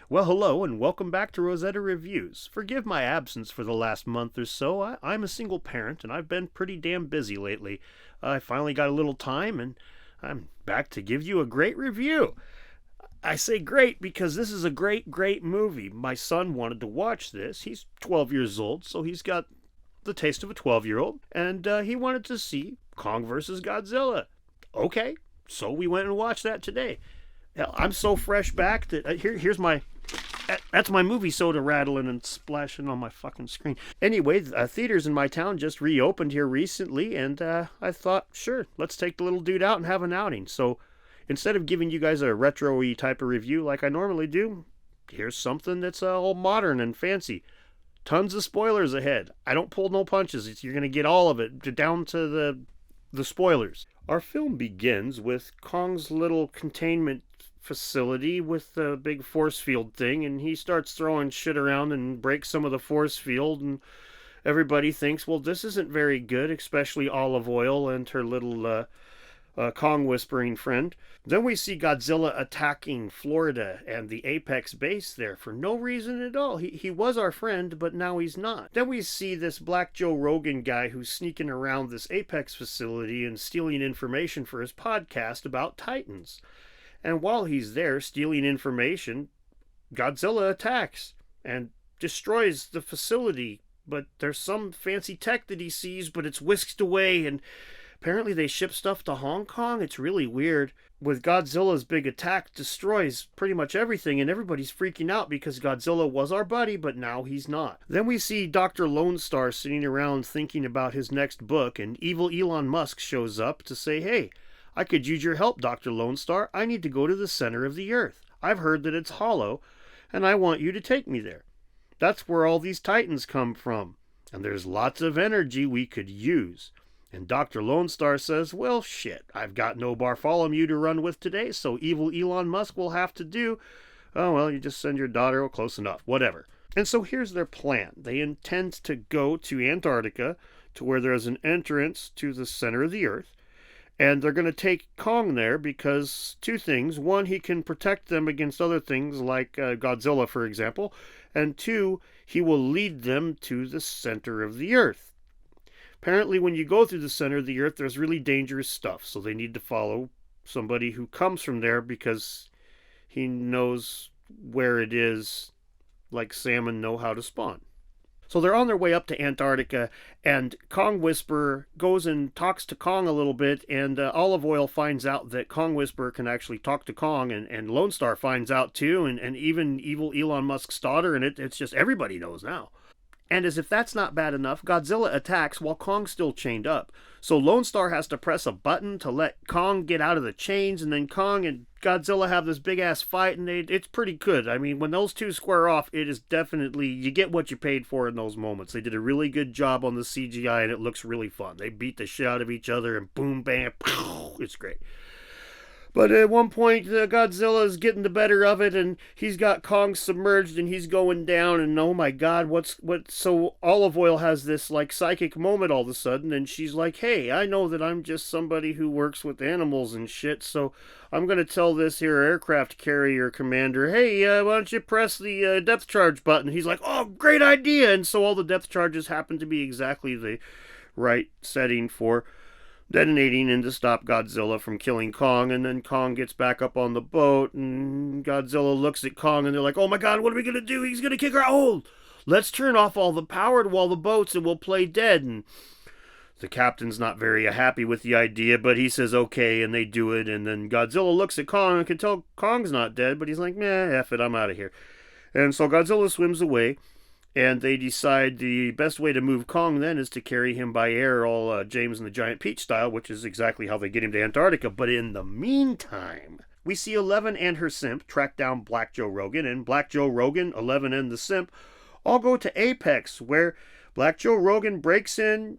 Well, hello, and welcome back to Rosetta Reviews. Forgive my absence for the last month or so. I'm a single parent, and I've been pretty damn busy lately. I finally got a little time, and I'm back to give you a great review. I say great because this is a great movie. My son wanted to watch this. He's 12 years old, so he's got the taste of a 12-year-old, and he wanted to see Kong vs. Godzilla. Okay, so we went and watched that today. Hell, I'm so fresh back that here's my that's my movie soda rattling and splashing on my fucking screen. Anyway, theaters in my town just reopened here recently, and I thought, sure, let's take the little dude out and have an outing. So instead of giving you guys a retro-y type of review like I normally do, here's something that's all modern and fancy. Tons of spoilers ahead. I don't pull no punches. You're going to get all of it, down to the spoilers. Our film begins with Kong's little containment facility with the big force field thing, and he starts throwing shit around and breaks some of the force field, and everybody thinks, well, this isn't very good, especially Olive Oil and her little Kong whispering friend. Then we see Godzilla attacking Florida and the Apex base there for no reason at all. He was our friend, but now he's not. Then we see this Black Joe Rogan guy who's sneaking around this Apex facility and stealing information for his podcast about Titans. And while he's there stealing information, Godzilla attacks and destroys the facility. But there's some fancy tech that he sees, but it's whisked away, and apparently they ship stuff to Hong Kong. It's really weird. With Godzilla's big attack, destroys pretty much everything, and everybody's freaking out because Godzilla was our buddy, but now he's not. Then we see Dr. Lone Star sitting around thinking about his next book, and evil Elon Musk shows up to say, hey, I could use your help, Dr. Lone Star. I need to go to the center of the Earth. I've heard that it's hollow, and I want you to take me there. That's where all these Titans come from, and there's lots of energy we could use. And Dr. Lone Star says, well, shit, I've got no Bartholomew to run with today, so evil Elon Musk will have to do, oh, well, you just send your daughter, oh, close enough, whatever. And so here's their plan. They intend to go to Antarctica, to where there's an entrance to the center of the Earth, and they're going to take Kong there because two things. One, he can protect them against other things like Godzilla, for example. And two, he will lead them to the center of the Earth. Apparently, when you go through the center of the Earth, there's really dangerous stuff. So they need to follow somebody who comes from there because he knows where it is, like salmon know how to spawn. So they're on their way up to Antarctica, and Kong Whisperer goes and talks to Kong a little bit, and Olive Oil finds out that Kong Whisperer can actually talk to Kong, and Lone Star finds out too, and even evil Elon Musk's daughter, and it's just everybody knows now. And as if that's not bad enough, Godzilla attacks while Kong's still chained up. So Lone Star has to press a button to let Kong get out of the chains, and then Kong and Godzilla have this big-ass fight, and it's pretty good. I mean, when those two square off, it is definitely, you get what you paid for in those moments. They did a really good job on the CGI, and it looks really fun. They beat the shit out of each other, and boom, bam, pow, it's great. But at one point, Godzilla is getting the better of it, and he's got Kong submerged, and he's going down, and oh my god, so Olive Oil has this, like, psychic moment all of a sudden, and she's like, hey, I know that I'm just somebody who works with animals and shit, so I'm going to tell this here aircraft carrier commander, hey, why don't you press the depth charge button? He's like, oh, great idea, and so all the depth charges happen to be exactly the right setting for detonating and to stop Godzilla from killing Kong, and then Kong gets back up on the boat, and Godzilla looks at Kong, and they're like, oh my god, what are we gonna do? He's gonna kick our... Oh, let's turn off all the power to all the boats, and we'll play dead. And the captain's not very happy with the idea, but he says okay, and they do it, and then Godzilla looks at Kong and can tell Kong's not dead, but he's like, meh, F it, I'm out of here. And so Godzilla swims away, and they decide the best way to move Kong then is to carry him by air, all James and the Giant Peach style, which is exactly how they get him to Antarctica. But in the meantime, we see Eleven and her simp track down Black Joe Rogan, and Black Joe Rogan, Eleven, and the simp all go to Apex, where Black Joe Rogan breaks in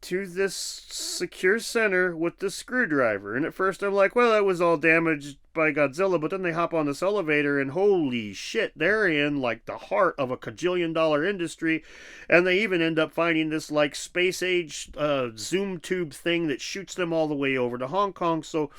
to this secure center with the screwdriver. And at first I'm like, well, that was all damaged by Godzilla, but then they hop on this elevator and holy shit, they're in like the heart of a $1 industry, and they even end up finding this like space age zoom tube thing that shoots them all the way over to Hong Kong. So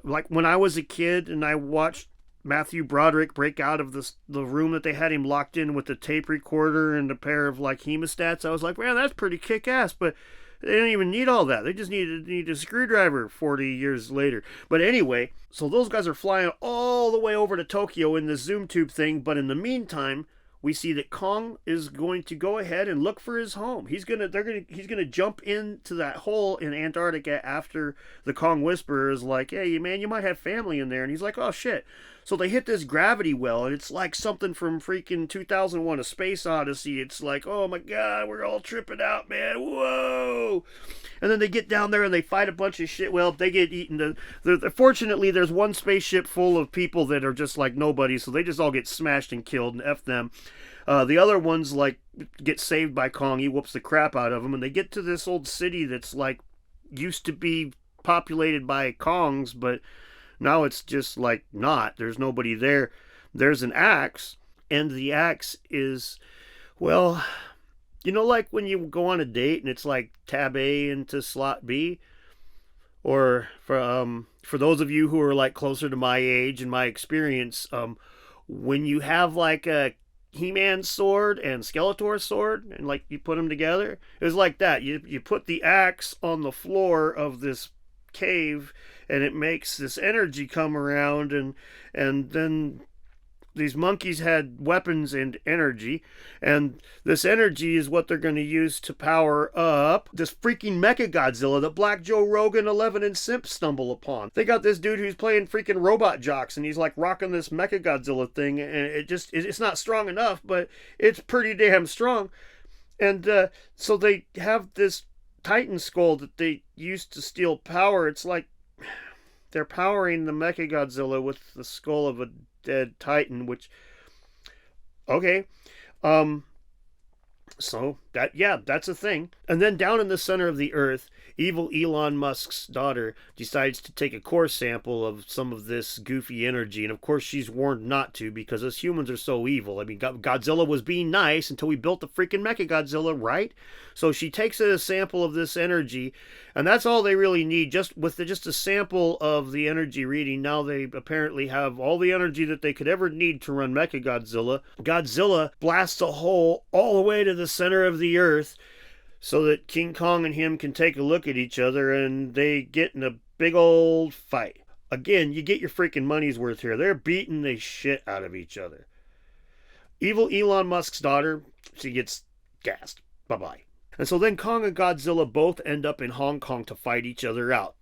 like when I was a kid and I watched Matthew Broderick break out of the room that they had him locked in with the tape recorder and a pair of like hemostats. I was like, man, that's pretty kick-ass, but they didn't even need all that. They just need a screwdriver 40 years later. But anyway, so those guys are flying all the way over to Tokyo in this Zoom tube thing, but in the meantime, we see that Kong is going to go ahead and look for his home. He's gonna jump into that hole in Antarctica after the Kong Whisperer is like, hey man, you might have family in there, and he's like, oh shit. So they hit this gravity well, and it's like something from freaking 2001: A Space Odyssey. It's like, oh my god, we're all tripping out, man. Whoa! And then they get down there and they fight a bunch of shit. Well, they get eaten. Fortunately, there's one spaceship full of people that are just like nobody, so they just all get smashed and killed, and F them. The other ones like get saved by Kong. He whoops the crap out of them, and they get to this old city that's like used to be populated by Kongs, but now it's just like not. There's nobody there. There's an axe, and the axe is, well, you know, like when you go on a date and it's like tab A into slot B, or for those of you who are like closer to my age and my experience, when you have like a He-Man sword and Skeletor sword and like you put them together, it was like that. You put the axe on the floor of this cave and it makes this energy come around, and then these monkeys had weapons and energy, and this energy is what they're going to use to power up this freaking Mechagodzilla that Black Joe Rogan, Eleven, and Simp stumble upon. They got this dude who's playing freaking robot jocks, and he's like rocking this Mechagodzilla thing, and it's not strong enough, but it's pretty damn strong. And so they have this Titan skull that they used to steal power. It's like they're powering the Mechagodzilla with the skull of a dead Titan, which, okay, so that's a thing. And then down in the center of the earth, evil Elon Musk's daughter decides to take a core sample of some of this goofy energy, and of course she's warned not to because us humans are so evil. I mean, Godzilla was being nice until we built the freaking Mechagodzilla, right? So she takes a sample of this energy, and that's all they really need. Just a sample of the energy reading, now they apparently have all the energy that they could ever need to run Mechagodzilla. Godzilla blasts a hole all the way to the center of the earth, so that King Kong and him can take a look at each other, and they get in a big old fight. Again, you get your freaking money's worth here. They're beating the shit out of each other. Evil Elon Musk's daughter, she gets gassed. Bye-bye. And so then Kong and Godzilla both end up in Hong Kong to fight each other out.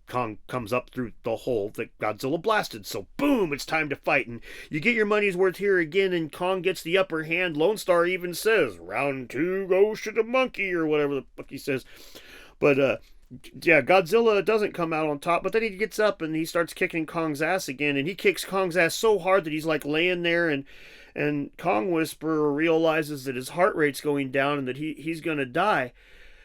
Kong comes up through the hole that Godzilla blasted, so boom, it's time to fight, and you get your money's worth here again, and Kong gets the upper hand. Lone Star even says, round two goes to the monkey, or whatever the fuck he says. But yeah, Godzilla doesn't come out on top, but then he gets up and he starts kicking Kong's ass again, and he kicks Kong's ass so hard that he's like laying there, and Kong Whisperer realizes that his heart rate's going down and that he's gonna die.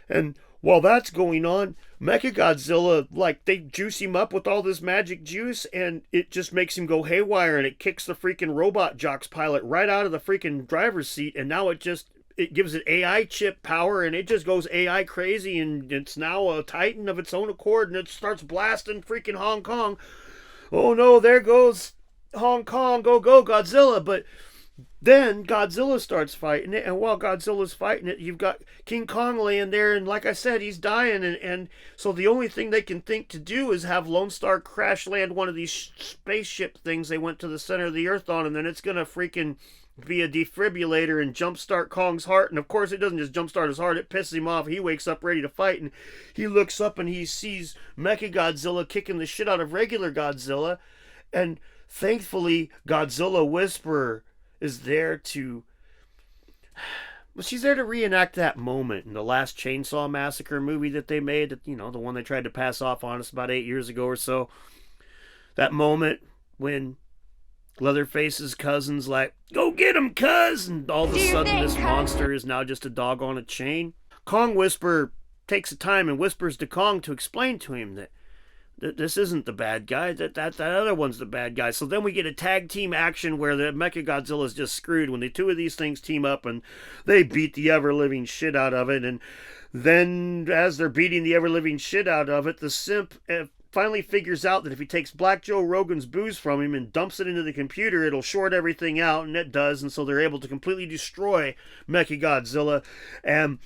And while that's going on, Mechagodzilla, like, they juice him up with all this magic juice, and it just makes him go haywire, and it kicks the freaking robot jocks pilot right out of the freaking driver's seat, and now it gives it AI chip power, and it just goes AI crazy, and it's now a Titan of its own accord, and it starts blasting freaking Hong Kong. Oh no, there goes Hong Kong, go Godzilla. But then Godzilla starts fighting it, and while Godzilla's fighting it, you've got King Kong laying there, and like I said, he's dying, and so the only thing they can think to do is have Lone Star crash land one of these spaceship things they went to the center of the earth on, and then it's gonna freaking be a defibrillator and jumpstart Kong's heart. And of course it doesn't just jumpstart his heart, it pisses him off. He wakes up ready to fight, and he looks up and he sees Mechagodzilla kicking the shit out of regular Godzilla, and thankfully Godzilla Whisperer is there to, well, she's there to reenact that moment in the last Chainsaw Massacre movie that they made, that, you know, the one they tried to pass off on us about 8 years ago or so. That moment when Leatherface's cousin's like, go get him, cuz, and all of a sudden this monster is now just a dog on a chain. Kong Whisperer takes the time and whispers to Kong to explain to him that this isn't the bad guy, that other one's the bad guy. So then we get a tag team action where the Mechagodzilla is just screwed when the two of these things team up, and they beat the ever-living shit out of it. And then as they're beating the ever-living shit out of it, the simp finally figures out that if he takes Black Joe Rogan's booze from him and dumps it into the computer, it'll short everything out, and it does, and so they're able to completely destroy Mechagodzilla. And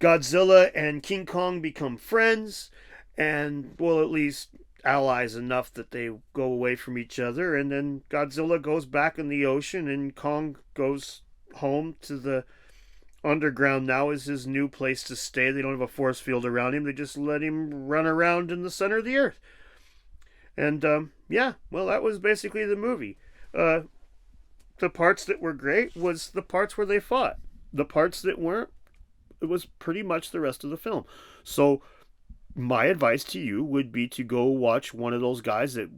Godzilla and King Kong become friends, and, well, at least allies enough that they go away from each other, and then Godzilla goes back in the ocean, and Kong goes home to the underground now is his new place to stay. They don't have a force field around him. They just let him run around in the center of the earth. And, yeah, well, that was basically the movie. The parts that were great was the parts where they fought. The parts that weren't, it was pretty much the rest of the film. So my advice to you would be to go watch one of those guys that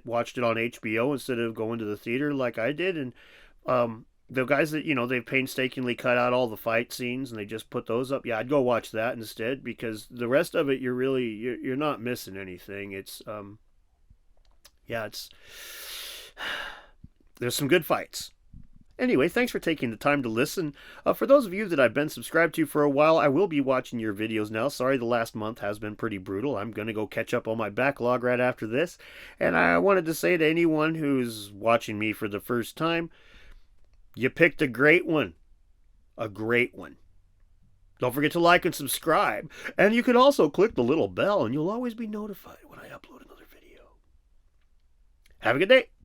watched it on HBO instead of going to the theater like I did. And the guys that, they've painstakingly cut out all the fight scenes and they just put those up. Yeah, I'd go watch that instead, because the rest of it, you're not missing anything. It's, there's some good fights. Anyway, thanks for taking the time to listen. For those of you that I've been subscribed to for a while, I will be watching your videos now. Sorry, the last month has been pretty brutal. I'm going to go catch up on my backlog right after this. And I wanted to say to anyone who's watching me for the first time, you picked a great one. A great one. Don't forget to like and subscribe. And you can also click the little bell and you'll always be notified when I upload another video. Have a good day.